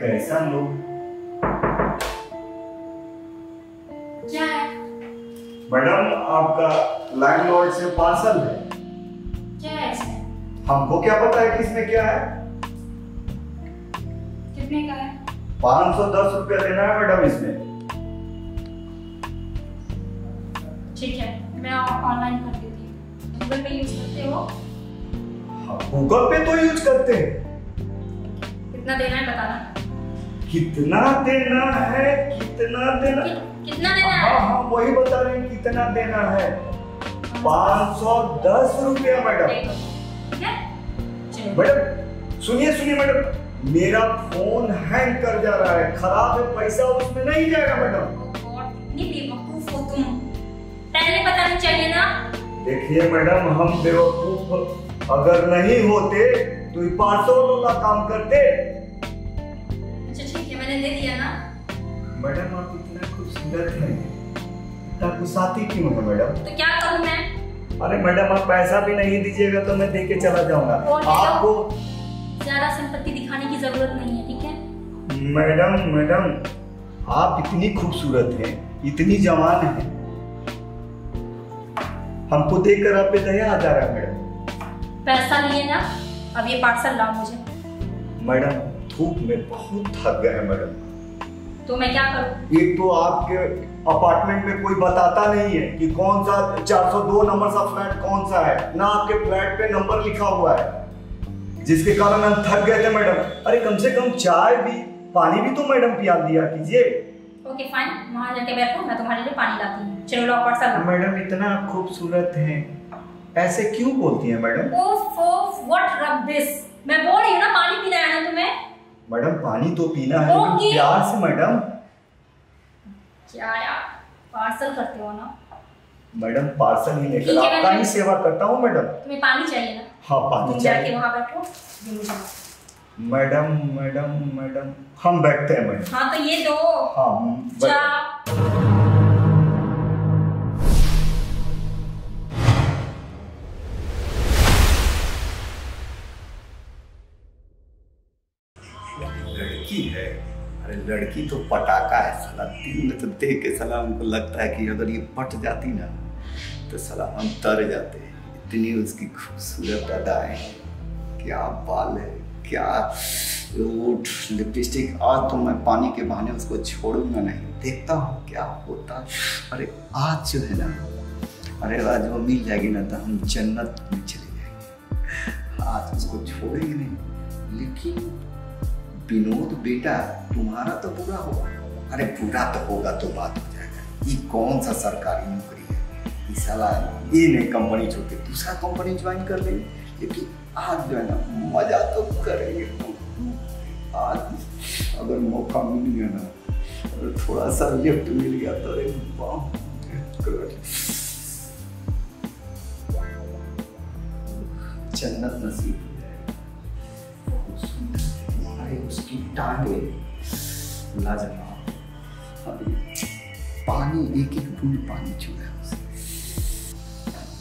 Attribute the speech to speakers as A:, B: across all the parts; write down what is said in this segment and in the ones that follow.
A: कैसा लोग।
B: क्या है?
A: मैडम आपका लैंडलॉर्ड से पार्सल है।
B: क्या है इसमें?
A: हमको क्या पता है कि इसमें क्या है।
B: कितने का है?
A: 510 रुपया देना है मैडम इसमें।
B: ठीक है, मैं ऑनलाइन कर देती हूँ। गूगल पे यूज करते हो?
A: हाँ, गूगल पे तो यूज करते हैं।
B: कितना देना है बताना।
A: कितना देना है, कितना देना
B: कितना देना है?
A: हाँ हाँ वही बता रहे हैं कितना देना है। 510 रुपया मैडम।
B: ठीक है, चलो।
A: मैडम सुनिए सुनिए मैडम, मेरा फोन हैंग कर जा रहा है, खराब है, पैसा उसमें नहीं जाएगा मैडम।
B: कितनी बेवकूफ हो तुम, पहले बताना चाहिए ना।
A: देखिए मैडम, हम बेवकूफ अगर नहीं होते तो ये पार्सल वाला काम करते।
B: अच्छा ठीक है, मैंने दे दिया ना।
A: मैडम आप इतना खूबसूरत हैं, इतना गुस्साती क्यों है मैडम?
B: तो क्या करूं मैं?
A: अरे मैडम आप पैसा भी नहीं दीजिएगा तो मैं दे के चला जाऊंगा आपको।
B: ज्यादा सिंपैथी दिखाने की जरूरत नहीं है, ठीक है?
A: मैडम मैडम आप इतनी खूबसूरत हैं, इतनी जवान हैं, हमको देखकर आप पे दया आ जा रहा है मैडम।
B: पैसा लिए ना, अब ये पार्सल लाओ मुझे।
A: मैडम धूप में बहुत थक गए हैं मैडम।
B: तो मैं क्या करूं?
A: एक तो आपके अपार्टमेंट में कोई बताता नहीं है कि कौन सा 402 नंबर सा फ्लैट कौन सा है, ना आपके फ्लैट पे नंबर लिखा हुआ है, जिसके कारण हम थक गए थे मैडम। अरे कम से कम चाय भी, पानी भी तो मैडम पिया दिया कीजिए।
B: ओके फाइन, वहां जाके बैठो, मैं तुम्हारे लिए पानी लाती हूँ। चलो लो पार्सल।
A: मैडम इतना खूबसूरत हैं, ऐसे क्यों बोलती हैं madam?
B: Of of, what rubbish. मैं बोल रही हूँ ना, पानी पीना है ना तुम्हें।
A: मैडम पानी तो पीना है लेकिन प्यार से मैडम।
B: क्या यार, पार्सल करते हो ना?
A: मैडम पार्सल ही लेकर आपका ही सेवा करता हूँ मैडम।
B: तुम्हें पानी चाहिए ना?
A: हाँ पानी चाहिए।
B: जाके वहाँ बैठो।
A: मैडम मैडम मैडम हम बैठते हैं मैडम।
B: हाँ तो ये दो।
A: हाँ लड़की है। अरे लड़की तो पटाखा है साला, दिल में तो देख के साला हमको लगता है कि अगर ये पट जाती ना तो साला हम तर जाते। इतनी उसकी खूबसूरत अदाएं, क्या बाल है, क्या ओठ, लिपस्टिक। आज तो मैं पानी के बहाने उसको छोड़ूंगा नहीं, देखता हूँ क्या होता। अरे आज जो है ना, अरे आज वो मिल जाएगी ना तो हम जन्नत में चले जाएंगे। आज उसको छोड़ेंगे नहीं। लेकिन विनोद बेटा तुम्हारा तो बुरा होगा। अरे बुरा तो होगा तो बात हो जाएगा। ये कौन सा सरकारी नौकरी है, इस साला ये नहीं कंपनी छोड़ के दूसरा कंपनी ज्वाइन कर लेंगे। लेकिन आज जो है ना मजा तो करेंगे। आज अगर मौका मिल गया ना, अगर थोड़ा सा लिफ्ट मिल गया तो जन्नत नसीब हो जाएगी। अरे उसकी टांगे लाजवाब, अभी पानी एक एक बूंद पानी छुआ है उसे।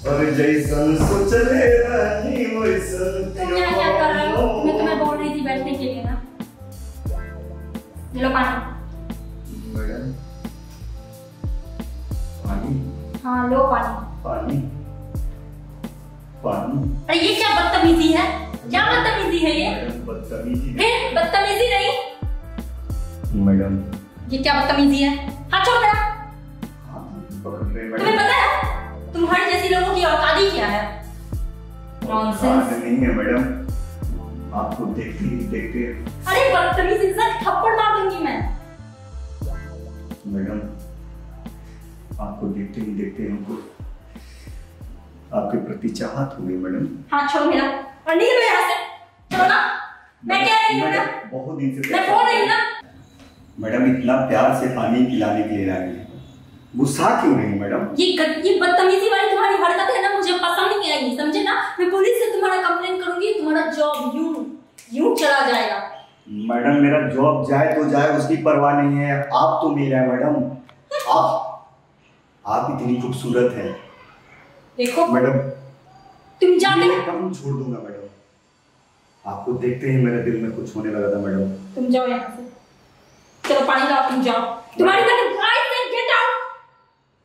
A: अरे जैसन सोचले रानी वैसन।
B: तुम यहाँ क्या कर रहे हो? मैं तुम्हें बोल रही थी बैठने के लिए ना। लो पानी।
A: मैडम पानी?
B: हाँ लो पानी।
A: पानी पानी?
B: अरे ये क्या बदतमीजी है? क्या बदतमीजी है ये?
A: बदतमीजी
B: फिर बदतमीजी नहीं?
A: मैडम
B: ये क्या बदतमीजी है? हाथ छोड़ मेरा। तुम्हें पता है तुम्हारे जैसी लोगों की औकात ही क्या है? नॉनसेंस।
A: नहीं है मैडम, आपको देखते ही देखते।
B: अरे बदतमीज इंसान, थप्पड़ मार दूंगी मैं।
A: मैडम आपको देखते ही देखते हमको आपके प्रति चाहत हो गई मैडम।
B: हाथ छोड़ मेरा और निकलो यहाँ से। चलो ना, मैं कह रही हूँ ना,
A: बहुत दिन से
B: मैं बोल रही हूँ ना।
A: मैडम इतना प्यार से पानी पिलाने के लिए आई है, गुस्सा क्यों नहीं मैडम?
B: ये बदतमीजी वाली तुम्हारी हरकत है ना, मुझे पसंद नहीं आई, समझे ना? मैं पुलिस से तुम्हारा कंप्लेंट करूंगी, तुम्हारा जॉब यूं चला जाएगा।
A: मैडम मेरा जॉब जाए तो जाए, उसकी परवाह नहीं है। आप तो मेरा है मैडम। आप इतनी खूबसूरत है।
B: देखो
A: मैडम
B: तुम जाते
A: मैं काम छोड़ दूंगा मैडम। आपको देखते ही मेरे दिल में कुछ होने लगा था मैडम।
B: तुम जाओ यहाँ से, चलो पानी लाओ, तुम जाओ। तुम्हारी गेट आउट,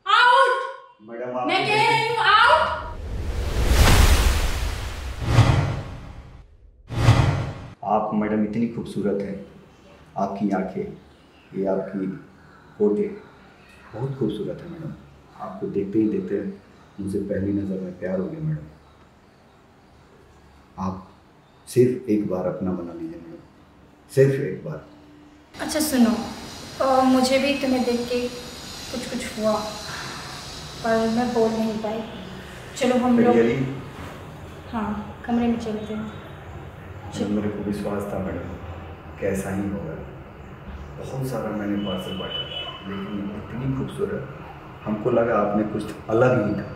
B: आउट।
A: मैडम आप
B: मैं कह रही हूँ आउट।
A: आप मैडम इतनी खूबसूरत है, आपकी आंखें, ये आपकी होठें बहुत खूबसूरत है मैडम। आपको देखते ही देखते मुझे पहली नज़र में प्यार हो गया मैडम। आप सिर्फ एक बार अपना बना लीजिए मैडम, सिर्फ एक बार।
B: अच्छा सुनो, मुझे भी तुम्हें देख के कुछ कुछ हुआ, पर मैं बोल नहीं पाई। चलो हम लोग हाँ कमरे में चलते हैं।
A: चलो, मेरे को विश्वास था मैडम कैसा ही होगा। बहुत सारा मैंने पार्सल बांटा, लेकिन इतनी खूबसूरत, हमको लगा आपने कुछ अलग ही था।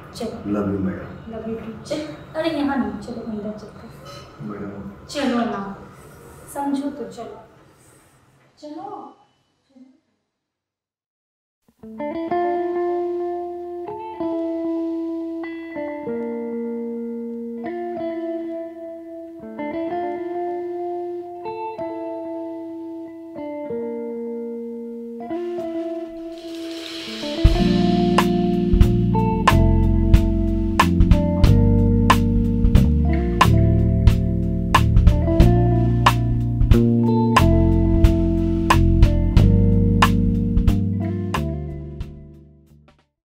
B: चलो,
A: love you madam.
B: Love you too. चल, अरे यहाँ नहीं, चलो अंदर चलते हैं।
A: मैडम
B: चलो ना, समझो तो चलो, चलो, चलो।